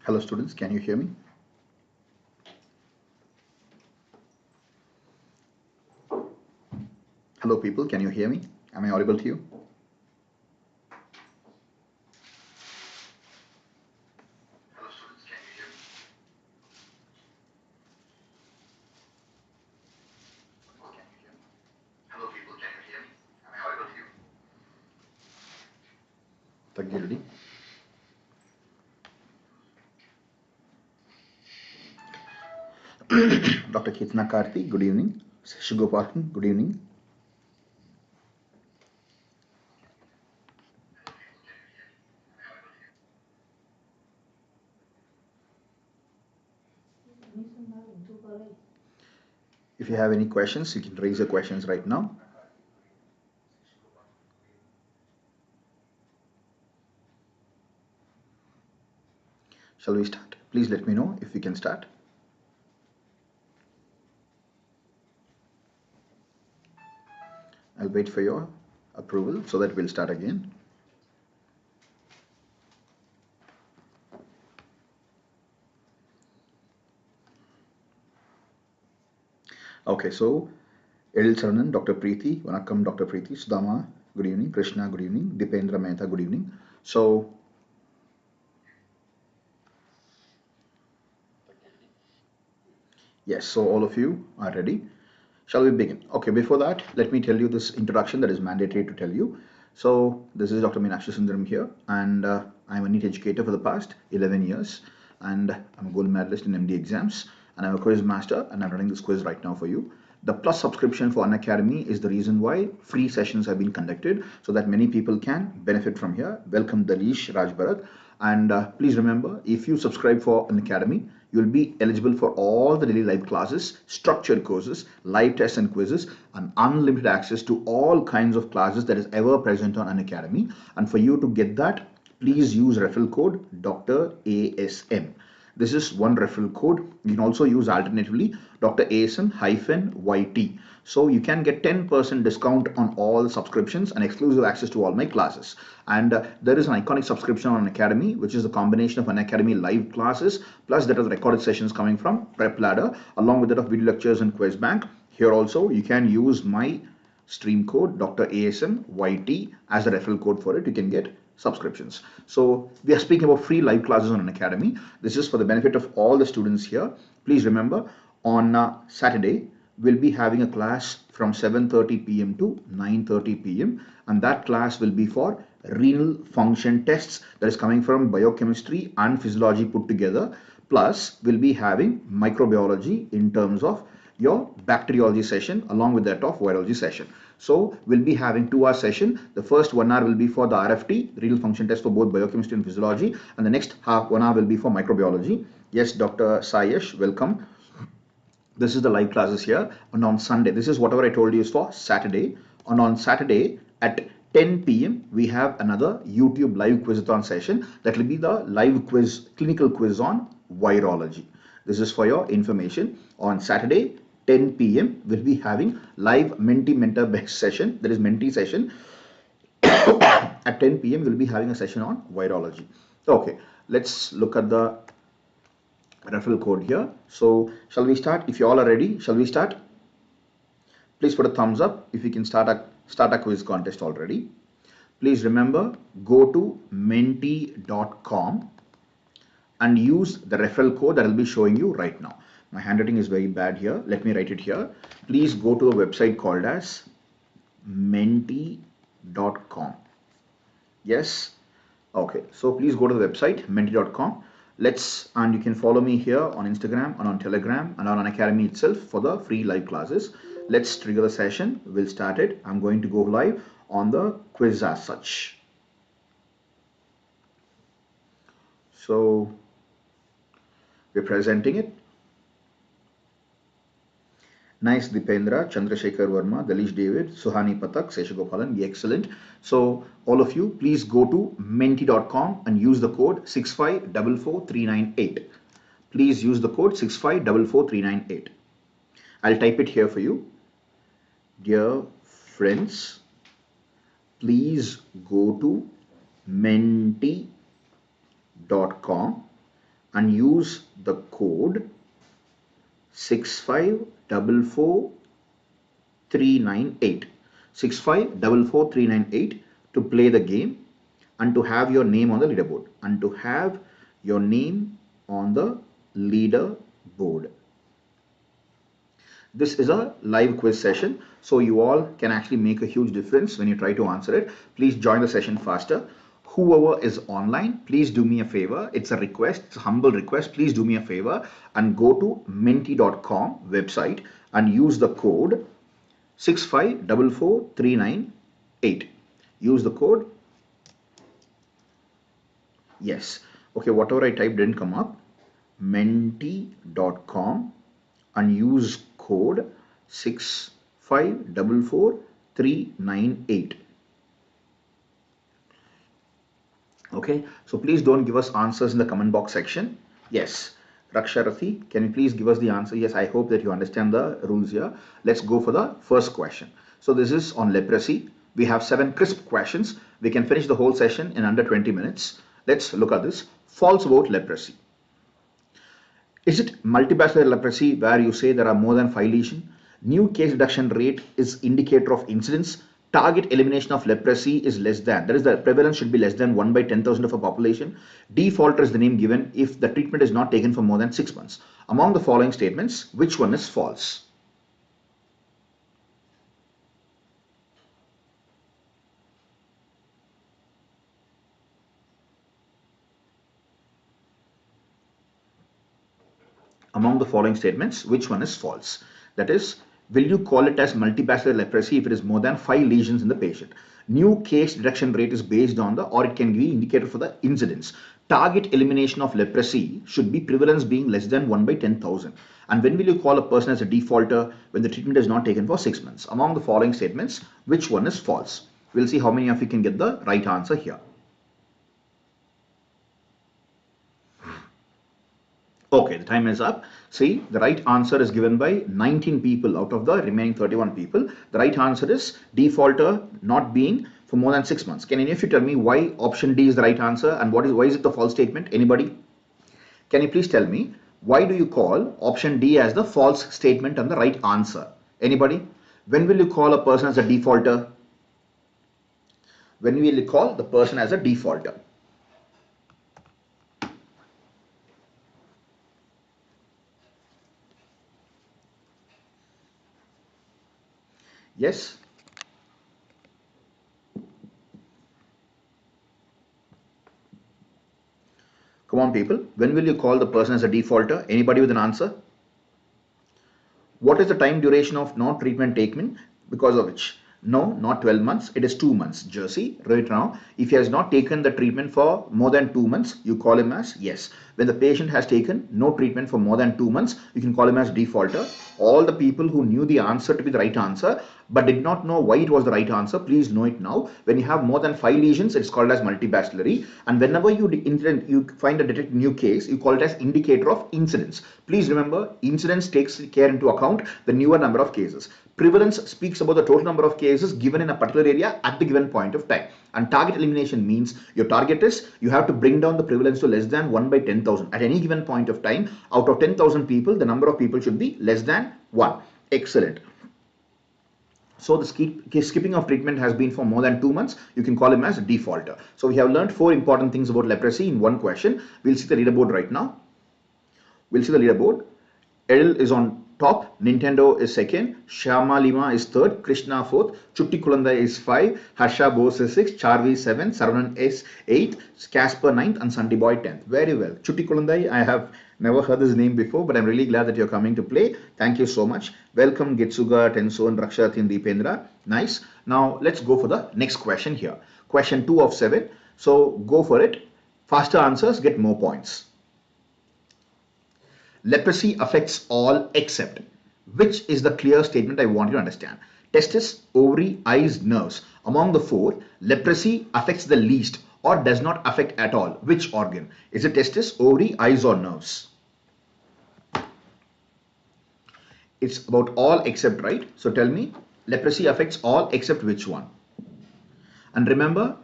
Hello students, can you hear me? Hello people, can you hear me? Am I audible to you? Hello students, can you hear me? Oh, can you hear me? Hello people, can you hear me? Am I audible to you? Taggirdi. Dr. Ketna Karthi, good evening. Shugopathan, good evening. If you have any questions, you can raise your questions right now. Shall we start? Please let me know if we can start. I'll wait for your approval so that we'll start again. Okay, so Edil Saranan, Dr. Preeti, Vanakkam, Dr. Preeti, Sudama, good evening, Krishna, good evening, Dipendra Mehta, good evening. So, yes, so all of you are ready. Shall we begin? Okay, before that, let me tell you this introduction that is mandatory to tell you. So, this is Dr. Meenakshi Sundaram here, and I'm a NEET educator for the past 11 years, and I'm a gold medalist in MD exams, and I'm a quiz master, and I'm running this quiz right now for you. The Plus subscription for Unacademy is the reason why free sessions have been conducted so that many people can benefit from here. Welcome Dalish Rajbharat. And please remember, if you subscribe for Unacademy, you'll be eligible for all the daily live classes, structured courses, live tests and quizzes, and unlimited access to all kinds of classes that is ever present on Unacademy. And for you to get that, please use referral code Dr. ASM. This is one referral code. You can also use alternatively Dr. ASM-YT. So you can get 10% discount on all subscriptions and exclusive access to all my classes. And there is an iconic subscription on Unacademy, which is a combination of Unacademy live classes, plus that of recorded sessions coming from Prep Ladder, along with that of video lectures and quiz bank. Here also, you can use my stream code Dr. ASM-YT as a referral code for it. You can get subscriptions. So we are speaking about free live classes on Unacademy. This is for the benefit of all the students here. Please remember, on Saturday, we'll be having a class from 7:30 p.m. to 9:30 p.m. and that class will be for renal function tests that is coming from biochemistry and physiology put together. Plus, we'll be having microbiology in terms of your bacteriology session along with that of virology session. So we'll be having 2-hour session. The first 1 hour will be for the RFT, renal function test for both biochemistry and physiology, and the next 1 hour will be for microbiology. Yes, Dr. Sayesh, welcome. This is the live classes here. And on Sunday, this is whatever I told you is for Saturday. And on Saturday at 10 p.m. we have another YouTube live quizathon session. That will be the live quiz, clinical quiz on virology. This is for your information. On Saturday, 10 p.m. we'll be having live mentee-mentor best session. That is mentee session. At 10 p.m. we'll be having a session on virology. Okay, let's look at the referral code here. So shall we start? If you all are ready, shall we start? Please put a thumbs up if you can start a quiz contest already. Please remember, go to mentee.com and use the referral code that I will be showing you right now. My handwriting is very bad here. Let me write it here. Please go to a website called as mentee.com. Yes. Okay. So please go to the website mentee.com. And you can follow me here on Instagram and on Telegram and on Unacademy itself for the free live classes. Let's trigger the session. We'll start it. I'm going to go live on the quiz as such. So we're presenting it. Nice, Dipendra, Chandrasekhar Verma, Dalish David, Suhani Patak, Seshagopalan, excellent. So all of you, please go to mentee.com and use the code 6544398. Please use the code 6544398. I'll type it here for you. Dear friends, please go to mentee.com and use the code 6544398 6544398 to play the game and to have your name on the leaderboard This is a live quiz session, so you all can actually make a huge difference when you try to answer it. Please join the session faster. Whoever is online, please do me a favor. It's a request, it's a humble request. Please do me a favor and go to menti.com website and use the code 6544398. Use the code. Yes. Okay, whatever I typed didn't come up. Menti.com and use code 6544398. Okay, so please don't give us answers in the comment box section. Yes, Raksharathi, can you please give us the answer? Yes, I hope that you understand the rules here. Let's go for the first question. So this is on leprosy. We have 7 crisp questions. We can finish the whole session in under 20 minutes. Let's look at this. False about leprosy. Is it multibacterial leprosy where you say there are more than 5 lesions? New case reduction rate is indicator of incidence. Target elimination of leprosy is less than, that is, the prevalence should be less than 1 by 10,000 of a population. Defaulter is the name given if the treatment is not taken for more than 6 months. Among the following statements, which one is false? Among the following statements, which one is false? That is, will you call it as multibacterial leprosy if it is more than 5 lesions in the patient? New case detection rate is based on the, or it can be indicator for the incidence. Target elimination of leprosy should be prevalence being less than 1 by 10,000. And when will you call a person as a defaulter when the treatment is not taken for 6 months? Among the following statements, which one is false? We'll see how many of you can get the right answer here. Okay, the time is up. See, the right answer is given by 19 people out of the remaining 31 people. The right answer is defaulter not being for more than 6 months. Can any of you tell me why option D is the right answer and why is it the false statement? Anybody? Can you please tell me why do you call option D as the false statement and the right answer? Anybody? When will you call a person as a defaulter? When will you call the person as a defaulter? Yes. Come on, people. When will you call the person as a defaulter? Anybody with an answer? What is the time duration of non-treatment taken because of which? No, not 12 months. It is 2 months. Jersey, right now, if he has not taken the treatment for more than 2 months, you call him as yes. When the patient has taken no treatment for more than 2 months, you can call him as defaulter. All the people who knew the answer to be the right answer but did not know why it was the right answer, please know it now. When you have more than 5 lesions, it's called as multibacillary. And whenever you find a detect new case, you call it as indicator of incidence. Please remember, incidence takes care into account the newer number of cases. Prevalence speaks about the total number of cases given in a particular area at the given point of time. And target elimination means your target is you have to bring down the prevalence to less than 1 by 10,000. At any given point of time, out of 10,000 people, the number of people should be less than 1. Excellent. So the skipping of treatment has been for more than 2 months. You can call him as a defaulter. So we have learned 4 important things about leprosy in one question. We'll see the leaderboard right now. We'll see the leaderboard. Edel is on top, Nintendo is second, Shyama Lima is third, Krishna fourth, Chutti Kulanda is 5, Harsha Bose is 6, Charvi 7, Saravanan is 8, Casper 9th and Sunday Boy 10th. Very well. Chutti Kulanda, I have never heard this name before, but I'm really glad that you're coming to play. Thank you so much. Welcome Gitsuga, Tenso and Raksharathi and Deependra. Nice. Now let's go for the next question here. Question 2 of 7. So go for it. Faster answers get more points. Leprosy affects all except. Which is the clear statement I want you to understand? Testis, ovary, eyes, nerves. Among the 4, leprosy affects the least or does not affect at all. Which organ? Is it testis, ovary, eyes or nerves? It's about all except, right? So tell me, leprosy affects all except which one? And remember,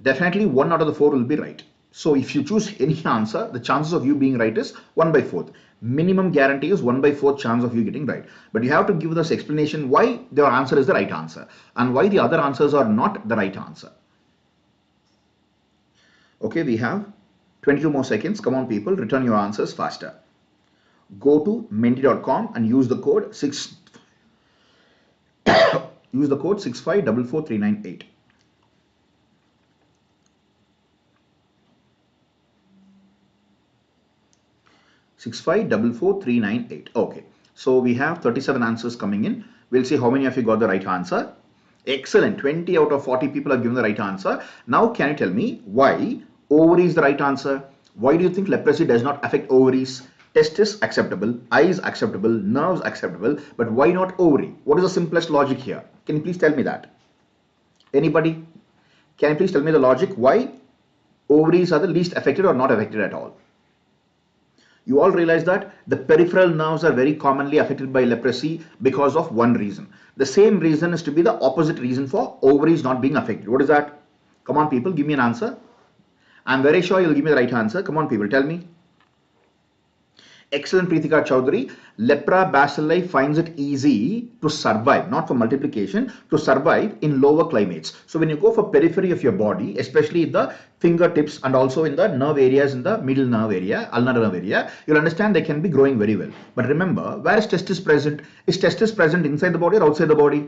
definitely 1 out of the 4 will be right. So if you choose any answer, the chances of you being right is 1 by 4th. Minimum guarantee is 1 by 4th chance of you getting right. But you have to give us explanation why your answer is the right answer and why the other answers are not the right answer. Okay, we have 22 more seconds. Come on people, return your answers faster. Go to menti.com and use the code 6544398. 6544398. Okay, so we have 37 answers coming in. We'll see how many of you got the right answer. Excellent, 20 out of 40 people have given the right answer. Now can you tell me why ovary is the right answer? Why do you think leprosy does not affect ovaries? Testis acceptable, eyes acceptable, nerves acceptable, but why not ovary? What is the simplest logic here? Can you please tell me that? Anybody? Can you please tell me the logic why ovaries are the least affected or not affected at all? You all realize that the peripheral nerves are very commonly affected by leprosy because of one reason. The same reason is to be the opposite reason for ovaries not being affected. What is that? Come on people, give me an answer. I'm very sure you'll give me the right answer. Come on people, tell me. Excellent, Preetika Chaudhary. Lepra bacilli finds it easy to survive, not for multiplication, to survive in lower climates. So when you go for periphery of your body, especially the fingertips and also in the nerve areas in the middle nerve area, ulnar nerve area, you'll understand they can be growing very well. But remember, where is testis present? Is testis present inside the body or outside the body?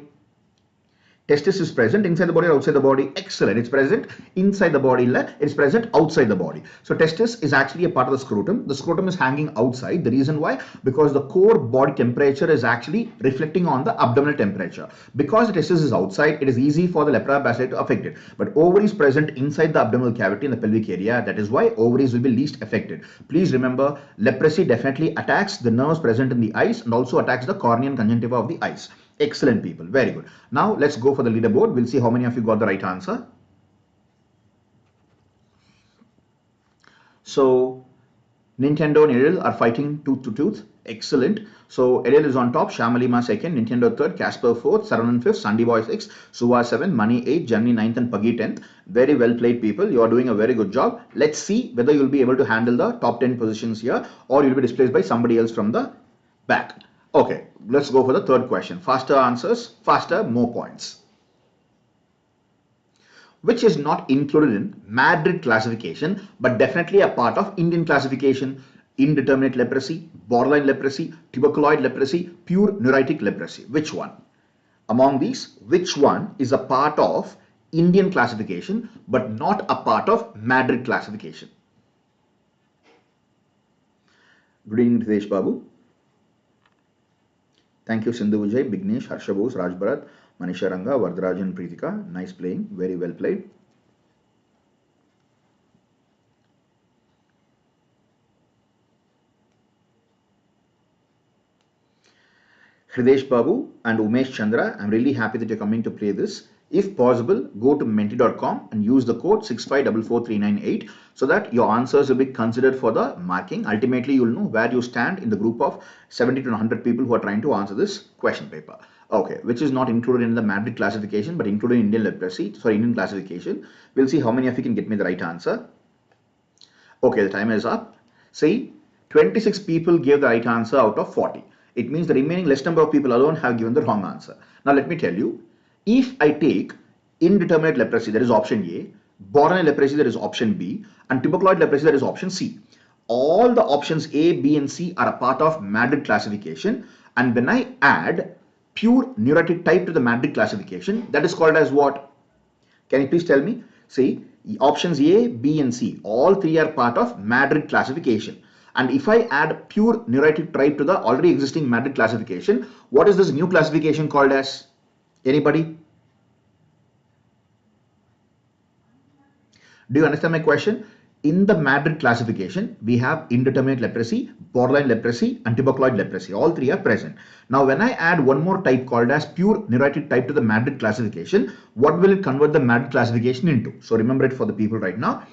Testis is present inside the body or outside the body? Excellent. It's present inside the body. It's present outside the body. So testis is actually a part of the scrotum. The scrotum is hanging outside. The reason why? Because the core body temperature is actually reflecting on the abdominal temperature. Because the testis is outside, it is easy for the lepra bacilli to affect it. But ovary is present inside the abdominal cavity in the pelvic area. That is why ovaries will be least affected. Please remember, leprosy definitely attacks the nerves present in the eyes and also attacks the cornea and conjunctiva of the eyes. Excellent people, very good. Now let's go for the leaderboard. We'll see how many of you got the right answer. So Nintendo and Eril are fighting tooth to tooth. Excellent. So Eril is on top, Shamalima second, Nintendo third, Casper fourth, Saranan fifth, Sandy Boy sixth, Suva 7, Money 8, Jenny 9th and Puggy 10th. Very well played people. You are doing a very good job. Let's see whether you'll be able to handle the top 10 positions here or you'll be displaced by somebody else from the back. Okay, let's go for the third question. Faster answers, faster, more points. Which is not included in Madrid classification, but definitely a part of Indian classification? Indeterminate leprosy, borderline leprosy, tuberculoid leprosy, pure neuritic leprosy. Which one? Among these, which one is a part of Indian classification, but not a part of Madrid classification? Good evening, Hitesh Babu. Thank you, Sindhu Vijay, Bignesh, Harsha Bose, Raj Bharat, Manisha Ranga, Vardarajan, Preetika. Nice playing, very well played. Hridesh Babu and Umesh Chandra, I'm really happy that you're coming to play this. If possible, go to menti.com and use the code 6544398 so that your answers will be considered for the marking. Ultimately, you'll know where you stand in the group of 70 to 100 people who are trying to answer this question paper. Okay, which is not included in the Madrid classification, but included in Indian leprosy, sorry, Indian classification. We'll see how many of you can get me the right answer. Okay, the time is up. See, 26 people gave the right answer out of 40. It means the remaining less number of people alone have given the wrong answer. Now let me tell you, if I take indeterminate leprosy, that is option A, borderline leprosy, that is option B, and tuberculoid leprosy, that is option C. All the options A, B and C are a part of Madrid classification, and when I add pure neuritic type to the Madrid classification, that is called as what? Can you please tell me? See, options A, B and C, all three are part of Madrid classification. And if I add pure neuritic type to the already existing Madrid classification, what is this new classification called as? Anybody? Do you understand my question? In the Madrid classification, we have indeterminate leprosy, borderline leprosy and tuberculoid leprosy. All three are present. Now, when I add one more type called as pure neuritic type to the Madrid classification, what will it convert the Madrid classification into? So remember it for the people right now.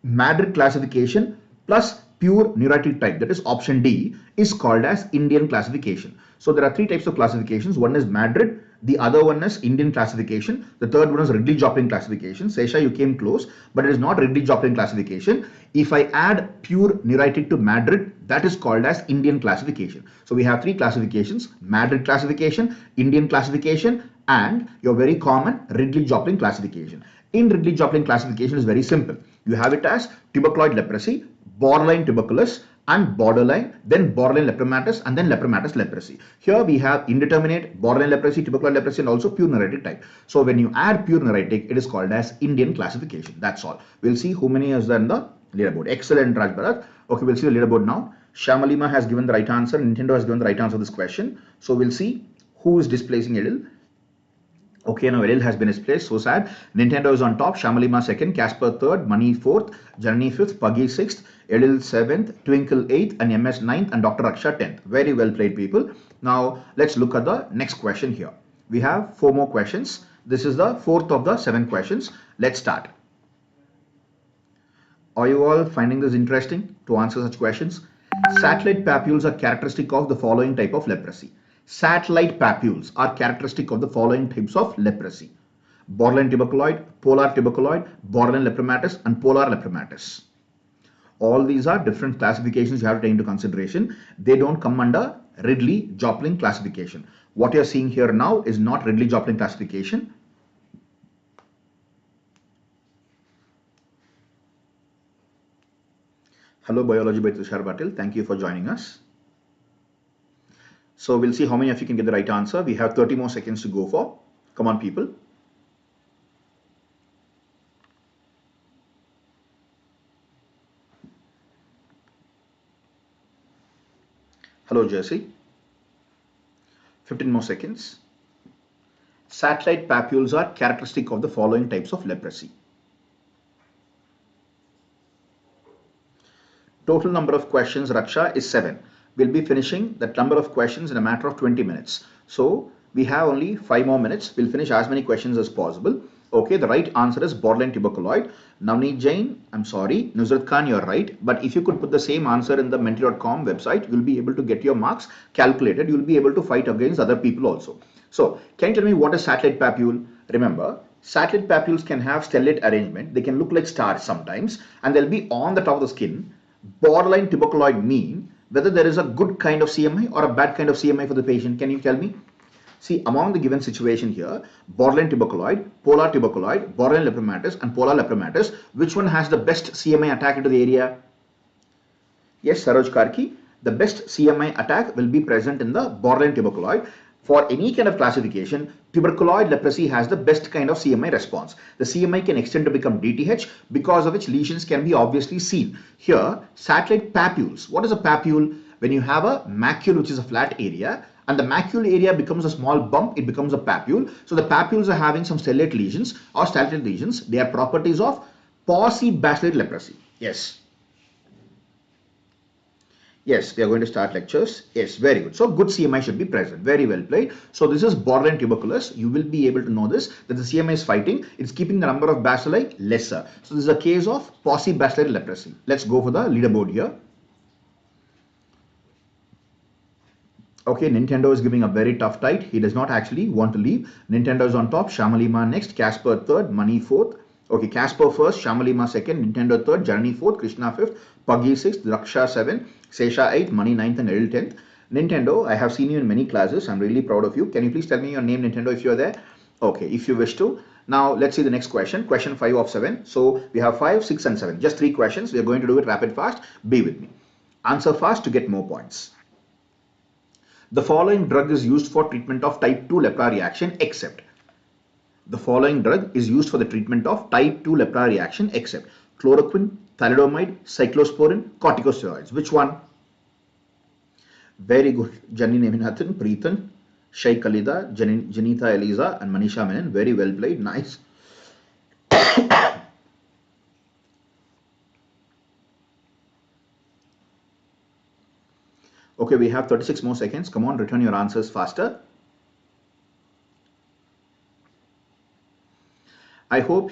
Madrid classification plus pure neuritic type, that is option D, is called as Indian classification. So there are three types of classifications. One is Madrid, The other one is Indian classification. The third one is Ridley-Joplin classification. Sesha, you came close, but it is not Ridley-Joplin classification. If I add pure neuritic to Madrid, that is called as Indian classification. So we have three classifications: Madrid classification, Indian classification, and your very common Ridley-Joplin classification. In Ridley-Joplin classification is very simple. You have it as tuberculoid leprosy, borderline tuberculous, and borderline, then borderline lepromatous, and then lepromatous leprosy. Here we have indeterminate, borderline leprosy, tuberculoid leprosy, and also pure neuritic type. So when you add pure neuritic, it is called as Indian classification. That's all. We'll see how many is there in the leaderboard. Excellent, Raj Bharat. Okay, we'll see the leaderboard now. Shamalima has given the right answer. Nintendo has given the right answer to this question. So we'll see who is displacing Edil. Okay, now Edil has been displaced. So sad. Nintendo is on top. Shamalima second. Casper third. Money fourth. Janani fifth. Puggy sixth. Edil seventh. Twinkle eighth. And MS ninth. And Dr. Raksha 10th. Very well played, people. Now let's look at the next question here. We have 4 more questions. This is the 4th of the 7 questions. Let's start. Are you all finding this interesting to answer such questions? Satellite papules are characteristic of the following type of leprosy. Satellite papules are characteristic of the following types of leprosy: borderline tuberculoid, polar tuberculoid, borderline lepromatous, and polar lepromatous. All these are different classifications you have to take into consideration. They don't come under Ridley-Joplin classification. What you're seeing here now is not Ridley-Joplin classification. Hello, Biology by Tushar Patil. Thank you for joining us. So we'll see how many of you can get the right answer. We have 30 more seconds to go for. Come on, people. Hello, Jersey. 15 more seconds. Satellite papules are characteristic of the following types of leprosy. Total number of questions, Raksha, is 7. We'll be finishing that number of questions in a matter of 20 minutes. So we have only 5 more minutes. We'll finish as many questions as possible. Okay, the right answer is borderline tuberculoid. Navneet Jain, I'm sorry. Nusrat Khan, you're right. But if you could put the same answer in the menti.com website, you'll be able to get your marks calculated. You'll be able to fight against other people also. So can you tell me what is satellite papule? Remember, satellite papules can have stellate arrangement. They can look like stars sometimes, and they'll be on the top of the skin. Borderline tuberculoid mean whether there is a good kind of CMI or a bad kind of CMI for the patient. Can you tell me? See, among the given situation here, borderline tuberculoid, polar tuberculoid, borderline lepromatous, and polar lepromatous, which one has the best CMI attack into the area? Yes, Saroj Karki, the best CMI attack will be present in the borderline tuberculoid. For any kind of classification, tuberculoid leprosy has the best kind of CMI response. The CMI can extend to become DTH, because of which lesions can be obviously seen. Here, satellite papules. What is a papule? When you have a macule, which is a flat area, and the macule area becomes a small bump, it becomes a papule. So the papules are having some stellate lesions or stellate lesions. They are properties of paucibacillate leprosy. Yes. Yes, we are going to start lectures. Yes, very good. So good CMI should be present. Very well played. So this is borderline tuberculous. You will be able to know this, that the CMI is fighting. It's keeping the number of bacilli lesser. So this is a case of paucibacillate leprosy. Let's go for the leaderboard here. Okay, Nintendo is giving a very tough fight. He does not actually want to leave. Nintendo is on top. Shamalima next. Casper third. Money fourth. Okay, Casper first. Shamalima second. Nintendo third. Janani fourth. Krishna fifth. Puggy sixth. Raksha 7th. Sesha 8th. Money 9th and Edil 10th. Nintendo, I have seen you in many classes. I'm really proud of you. Can you please tell me your name, Nintendo, if you're there? Okay, if you wish to. Now, let's see the next question. Question 5 of 7. So, we have 5, 6 and 7. Just 3 questions. We are going to do it rapid fast. Be with me. Answer fast to get more points. The following drug is used for treatment of type 2 lepra reaction except. The following drug is used for the treatment of type 2 lepra reaction except chloroquine, thalidomide, cyclosporin, corticosteroids. Which one? Very good. Janni Neminathan, Preethan, Shay Kalida, Janita Eliza and Manisha Menon. Very well played. Nice. Okay, we have 36 more seconds. Come on, return your answers faster. I hope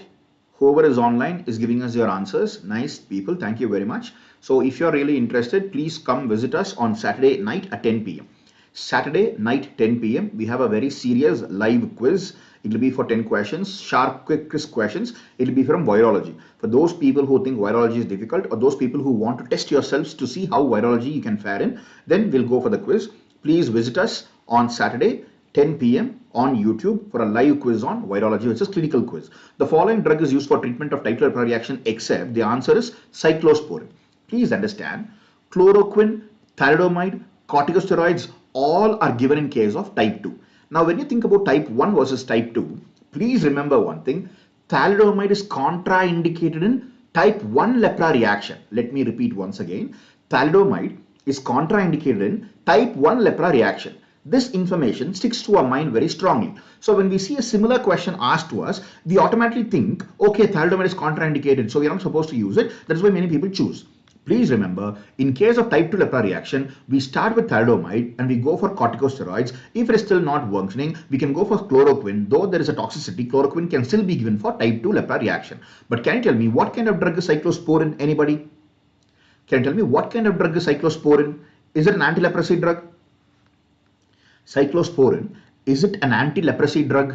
whoever is online is giving us your answers. Nice people. Thank you very much. So if you're really interested, please come visit us on Saturday night at 10 p.m. Saturday night 10 p.m. we have a very serious live quiz. It will be for 10 questions, sharp, quick, crisp questions. It will be from virology. For those people who think virology is difficult, or those people who want to test yourselves to see how virology you can fare in, then we'll go for the quiz. Please visit us on Saturday 10 p.m. on YouTube for a live quiz on virology, which is clinical quiz. The following drug is used for treatment of type 2 leprosy reaction except the answer is cyclosporin. Please understand, chloroquine, thalidomide, corticosteroids, all are given in case of type 2. Now, when you think about type 1 versus type 2, please remember one thing, thalidomide is contraindicated in type 1 leprosy reaction. Let me repeat once again, thalidomide is contraindicated in type 1 leprosy reaction. This information sticks to our mind very strongly. So when we see a similar question asked to us, we automatically think, okay, thalidomide is contraindicated, so we are not supposed to use it. That's why many people choose. Please remember, in case of type 2 leprosy reaction, we start with thalidomide and we go for corticosteroids. If it is still not functioning, we can go for chloroquine. Though there is a toxicity, chloroquine can still be given for type 2 leprosy reaction. But can you tell me what kind of drug is cyclosporin? Anybody? Can you tell me what kind of drug is cyclosporin? Is it an anti-leprosy drug? Cyclosporin, is it an anti-leprosy drug?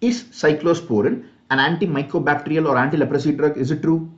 Is cyclosporin an antimicrobacterial or anti-leprosy drug? Is it true?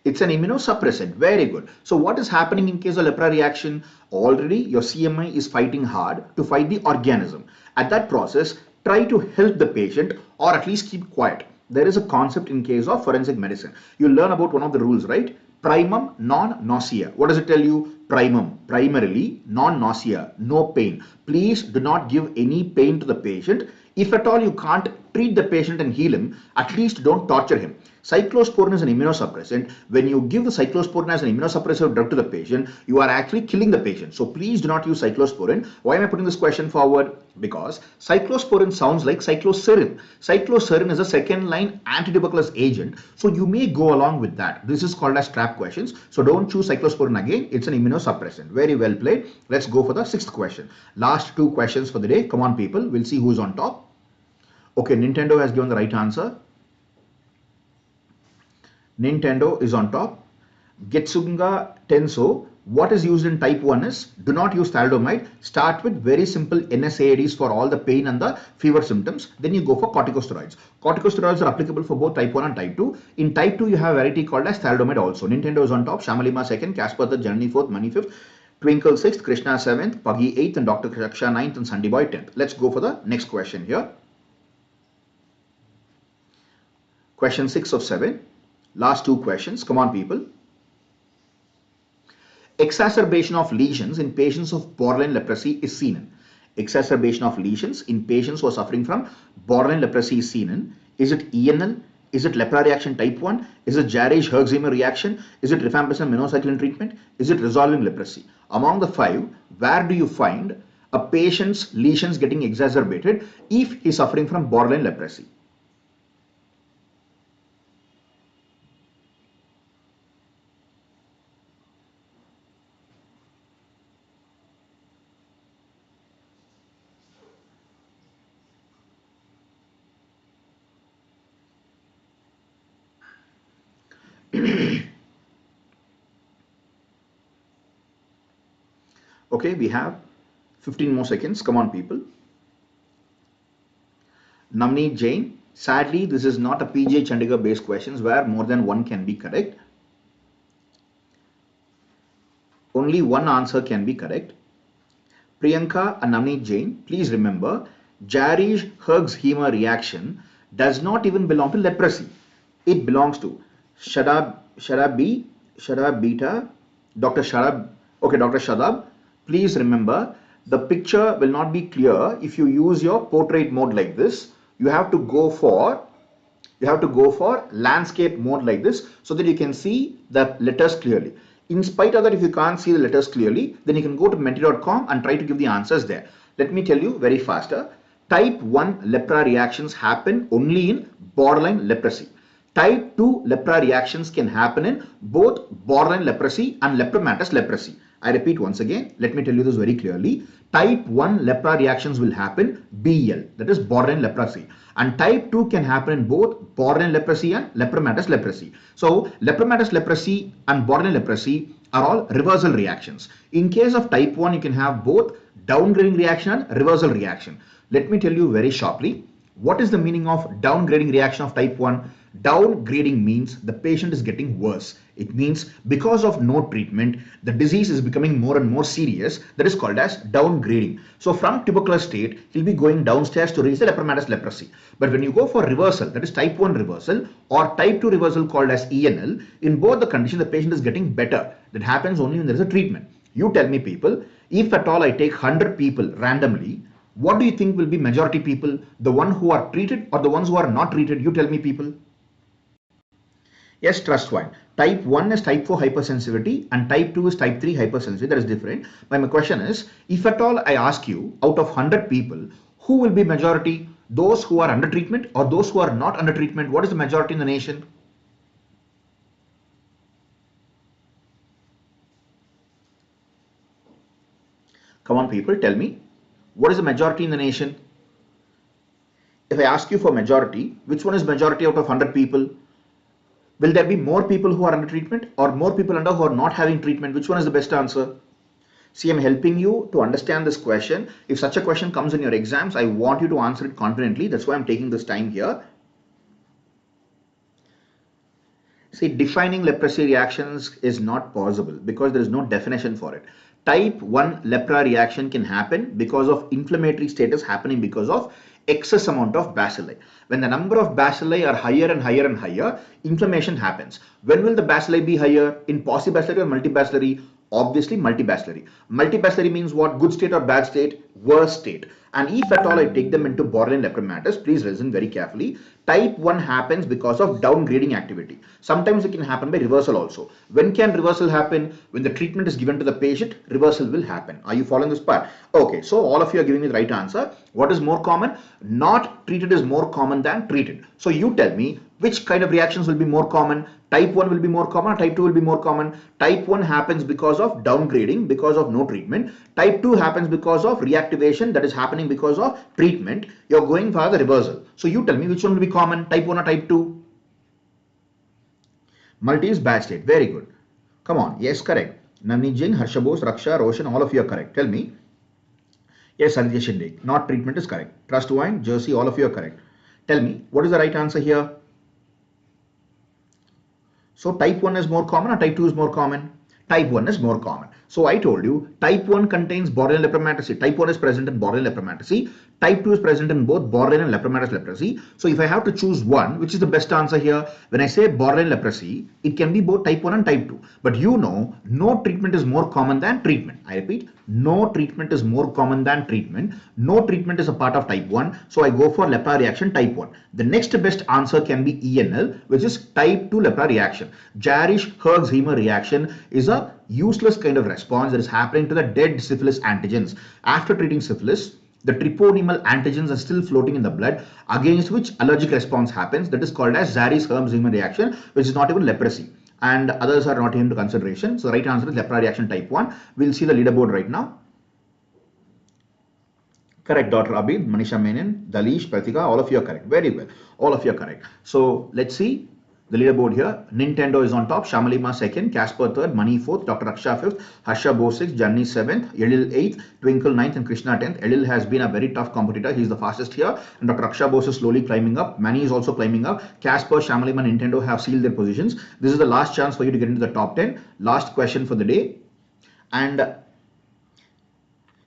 It's an immunosuppressant. Very good. So what is happening in case of leprosy reaction? Already your CMI is fighting hard to fight the organism. At that process, try to help the patient or at least keep quiet. There is a concept in case of forensic medicine. You learn about one of the rules, right? Primum non nausea. What does it tell you? Primum, primarily, non nausea, no pain. Please do not give any pain to the patient. If at all you can't treat the patient and heal him, at least don't torture him. Cyclosporin is an immunosuppressant. When you give the cyclosporin as an immunosuppressive drug to the patient, you are actually killing the patient. So please do not use cyclosporin. Why am I putting this question forward? Because cyclosporin sounds like cycloserine. Cycloserine is a second line antituberculous agent. So you may go along with that. This is called as trap questions. So don't choose cyclosporin again. It's an immunosuppressant. Very well played. Let's go for the sixth question. Last two questions for the day. Come on, people. We'll see who's on top. Okay, Nintendo has given the right answer. Nintendo is on top. Getsunga Tenso, what is used in type 1 is, do not use thalidomide. Start with very simple NSAIDs for all the pain and the fever symptoms. Then you go for corticosteroids. Corticosteroids are applicable for both type 1 and type 2. In type 2, you have a variety called as thalidomide also. Nintendo is on top. Shamalima second, Casper third, Janani fourth, Mani fifth, Twinkle sixth, Krishna seventh, Puggy eighth, and Dr. Chaksha ninth, and Sunday Boy 10th. Let's go for the next question here. Question 6 of 7. Last two questions. Come on, people. Exacerbation of lesions in patients of borderline leprosy is seen in. Exacerbation of lesions in patients who are suffering from borderline leprosy is seen in. Is it ENL? Is it leprosy reaction type 1? Is it Jarisch-Herxheimer reaction? Is it rifampicin minocycline treatment? Is it resolving leprosy? Among the five, where do you find a patient's lesions getting exacerbated if he is suffering from borderline leprosy? Okay, we have 15 more seconds. Come on, people. Navneet Jain. Sadly, this is not a PG Chandigarh based questions where more than one can be correct. Only one answer can be correct. Priyanka and Navneet Jain, please remember, Jarisch-Herxheimer reaction does not even belong to leprosy. It belongs to Shadab Beta, Dr. Shadab. Okay, Dr. Shadab. Please remember, the picture will not be clear if you use your portrait mode like this. You have to go for landscape mode like this so that you can see the letters clearly. In spite of that, if you can't see the letters clearly, then you can go to menti.com and try to give the answers there. Let me tell you very faster. Type 1 leprosy reactions happen only in borderline leprosy. Type 2 leprosy reactions can happen in both borderline leprosy and lepromatous leprosy. I repeat once again, let me tell you this very clearly. Type 1 lepra reactions will happen BL, that is borderline leprosy. And type 2 can happen in both borderline leprosy and lepromatous leprosy. So lepromatous leprosy and borderline leprosy are all reversal reactions. In case of type 1, you can have both downgrading reaction and reversal reaction. Let me tell you very sharply. What is the meaning of downgrading reaction of type 1? Downgrading means the patient is getting worse. It means because of no treatment, the disease is becoming more and more serious. That is called as downgrading. So from tuberculous state, he'll be going downstairs to reach the lepromatous leprosy. But when you go for reversal, that is type 1 reversal or type 2 reversal called as ENL, in both the conditions, the patient is getting better. That happens only when there is a treatment. You tell me people, if at all I take 100 people randomly, what do you think will be majority people? The one who are treated or the ones who are not treated? You tell me people. Yes, trust one. Type 1 is type 4 hypersensitivity and type 2 is type 3 hypersensitivity. That is different. But my question is, if at all I ask you out of 100 people, who will be majority? Those who are under treatment or those who are not under treatment? What is the majority in the nation? Come on people, tell me. What is the majority in the nation? If I ask you for majority, which one is majority out of 100 people? Will there be more people who are under treatment or more people under who are not having treatment? Which one is the best answer? See, I'm helping you to understand this question. If such a question comes in your exams, I want you to answer it confidently. That's why I'm taking this time here. See, defining leprosy reactions is not possible because there is no definition for it. Type 1 lepra reaction can happen because of inflammatory status happening because of excess amount of bacilli. When the number of bacilli are higher and higher and higher, inflammation happens. When will the bacilli be higher? In paucibacillary or multibacillary? Obviously multibacillary. Multibacillary means what? Good state or bad state? Worse state. And if at all I take them into borderline lepromatous, please listen very carefully. Type 1 happens because of downgrading activity. Sometimes it can happen by reversal also. When can reversal happen? When the treatment is given to the patient, reversal will happen. Are you following this part? Okay, so all of you are giving me the right answer. What is more common? Not treated is more common than treated. So you tell me which kind of reactions will be more common. Type 1 will be more common, type 2 will be more common. Type 1 happens because of downgrading, because of no treatment. Type 2 happens because of reactivation, that is happening because of treatment. You're going for the reversal. So you tell me which one will be common, type 1 or type 2? Multi is bad state. Very good. Come on. Yes, correct. Navneet Jain, Harsha Bose, Raksha, Roshan, all of you are correct. Tell me. Yes, Aditya Shinde. Not treatment is correct. Trust Wine, Jersey, all of you are correct. Tell me, what is the right answer here? So type 1 is more common or type 2 is more common? Type 1 is more common. So I told you type 1 contains borderline lepromatous. Type 1 is present in borderline lepromatous. Type 2 is present in both borderline and lepromatous leprosy. So if I have to choose one, which is the best answer here? When I say borderline leprosy, it can be both type 1 and type 2. But you know, no treatment is more common than treatment. I repeat, no treatment is more common than treatment. No treatment is a part of type 1. So I go for lepra reaction type 1. The next best answer can be ENL, which is type 2 lepra reaction. Jarisch-Herxheimer reaction is a useless kind of response that is happening to the dead syphilis antigens. After treating syphilis, the treponemal antigens are still floating in the blood against which allergic response happens. That is called as Jarisch-Herxheimer reaction, which is not even leprosy. And others are not taken into consideration. So the right answer is lepra reaction type 1. We'll see the leaderboard right now. Correct, Dr. Abid, Manisha Menon, Dalish, Pratika, all of you are correct. Very well. All of you are correct. So let's see the leaderboard here. Nintendo is on top, Shamalima second, Casper third, Mani fourth, Dr. Raksha fifth, Harsha Bose sixth, Janni seventh, Edil eighth, Twinkle ninth, and Krishna 10th. Edil has been a very tough competitor. He's the fastest here. And Dr. Raksha Bose is slowly climbing up. Mani is also climbing up. Casper, Shamalima, Nintendo have sealed their positions. This is the last chance for you to get into the top 10. Last question for the day. And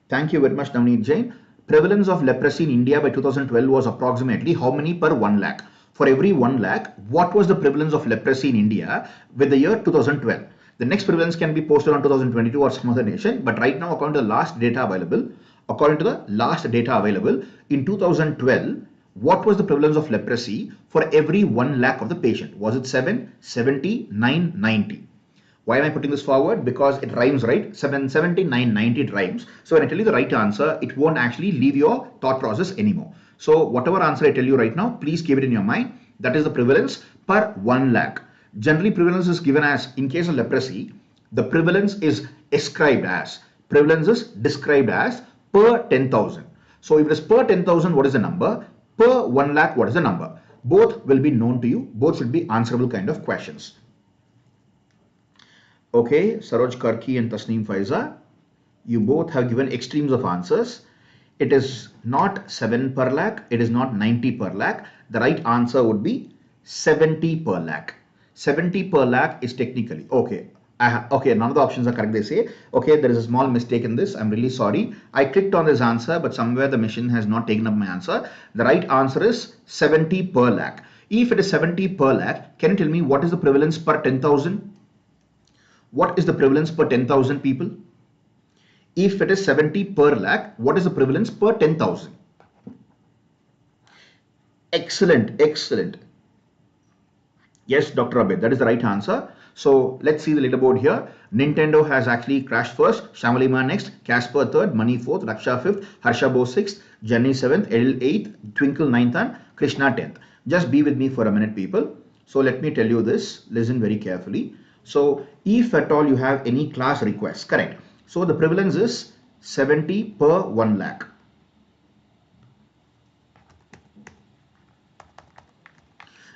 thank you very much, Navneet Jain. Prevalence of leprosy in India by 2012 was approximately how many per 1 lakh? For every 1 lakh, what was the prevalence of leprosy in India with the year 2012? The next prevalence can be posted on 2022 or some other nation, but right now, according to the last data available, in 2012, what was the prevalence of leprosy for every 1 lakh of the patient? Was it 7, 70, 9, 90? Why am I putting this forward? Because it rhymes, right? 7, 70, 9, 90, it rhymes. So when I tell you the right answer, it won't actually leave your thought process anymore. So whatever answer I tell you right now, please keep it in your mind. That is the prevalence per 1 lakh. Generally, prevalence is given as, in case of leprosy, The prevalence is described as per 10,000. So if it is per 10,000, what is the number? Per 1 lakh, what is the number? Both will be known to you. Both should be answerable kind of questions. Okay, Saroj Karki and Tasneem Faiza, you both have given extremes of answers. It is not 7 per lakh, it is not 90 per lakh. The right answer would be 70 per lakh. 70 per lakh is technically, okay. Okay, none of the options are correct, they say. Okay, there is a small mistake in this. I'm really sorry. I clicked on this answer, but somewhere the machine has not taken up my answer. The right answer is 70 per lakh. If it is 70 per lakh, can you tell me what is the prevalence per 10,000? What is the prevalence per 10,000 people? If it is 70 per lakh, what is the prevalence per 10,000? Excellent, excellent. Yes, Dr. Abid, that is the right answer. So let's see the leaderboard here. Nintendo has actually crashed first, Shamalima next, Casper third, Money fourth, Raksha fifth, Harsha Bose sixth, Jenny seventh, Edel eighth, Twinkle ninth, and Krishna 10th. Just be with me for a minute, people. So let me tell you this. Listen very carefully. So if at all you have any class requests, correct. So the prevalence is 70 per 1 lakh.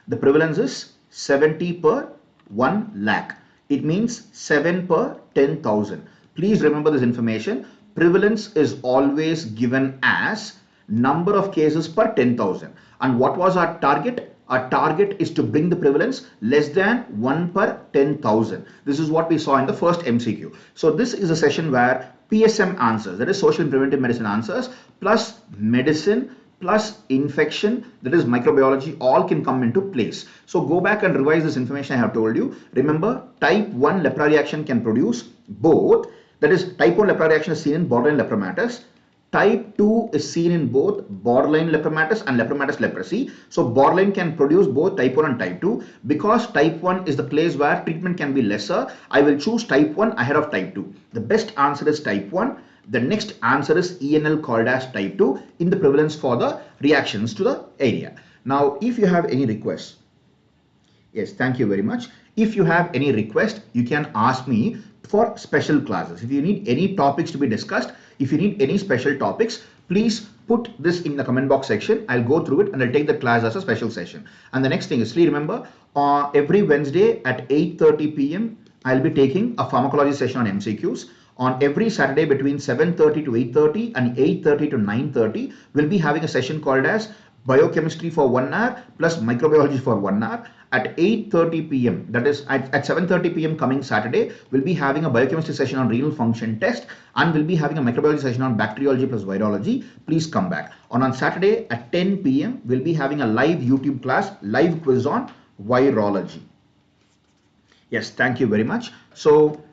The prevalence is 70 per 1 lakh. It means 7 per 10,000. Please remember this information. Prevalence is always given as number of cases per 10,000. And what was our target? Our target is to bring the prevalence less than 1 per 10,000. This is what we saw in the first MCQ. So this is a session where PSM answers, that is social and preventive medicine answers, plus medicine, plus infection, that is microbiology, all can come into place. So go back and revise this information I have told you. Remember, type 1 lepra reaction can produce both, that is type 1 lepra reaction is seen in borderline lepromatous. Type 2 is seen in both borderline lepromatous and lepromatous leprosy. So borderline can produce both type 1 and type 2. Because type 1 is the place where treatment can be lesser, I will choose type 1 ahead of type 2. The best answer is type 1. The next answer is ENL called as type 2 in the prevalence for the reactions to the area. Now, if you have any requests, yes, thank you very much. If you have any request, you can ask me for special classes. If you need any topics to be discussed, if you need any special topics, please put this in the comment box section. I'll go through it and I'll take the class as a special session. And the next thing is, please remember, every Wednesday at 8:30 p.m. I'll be taking a pharmacology session on MCQs. On every Saturday between 7:30 to 8:30 and 8:30 to 9:30, we'll be having a session called as biochemistry for 1 hour plus microbiology for 1 hour. At 8:30 p.m. that is at 7:30 p.m. coming Saturday, we'll be having a biochemistry session on renal function test, and we'll be having a microbiology session on bacteriology plus virology. Please come back. On Saturday at 10 p.m. we'll be having a live YouTube class, live quiz on virology. Yes, thank you very much. So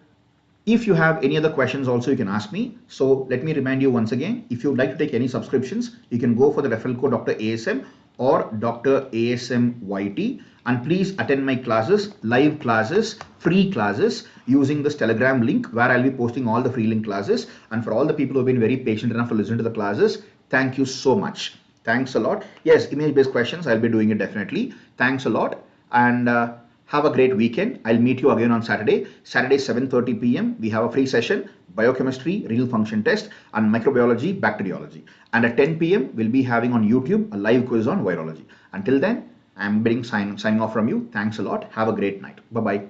if you have any other questions also, you can ask me. So let me remind you once again, if you would like to take any subscriptions, you can go for the referral code Dr. ASM or Dr. ASM YT, and please attend my classes, live classes, free classes using this Telegram link where I'll be posting all the free link classes. And for all the people who have been very patient enough to listen to the classes, thank you so much. Thanks a lot. Yes, image-based questions, I'll be doing it definitely. Thanks a lot, and have a great weekend. I'll meet you again on Saturday. Saturday 7:30 p.m. we have a free session, biochemistry, renal function test, and microbiology, bacteriology. And at 10 p.m. we'll be having on YouTube a live quiz on virology. Until then, I'm signing off from you. Thanks a lot. Have a great night. Bye-bye.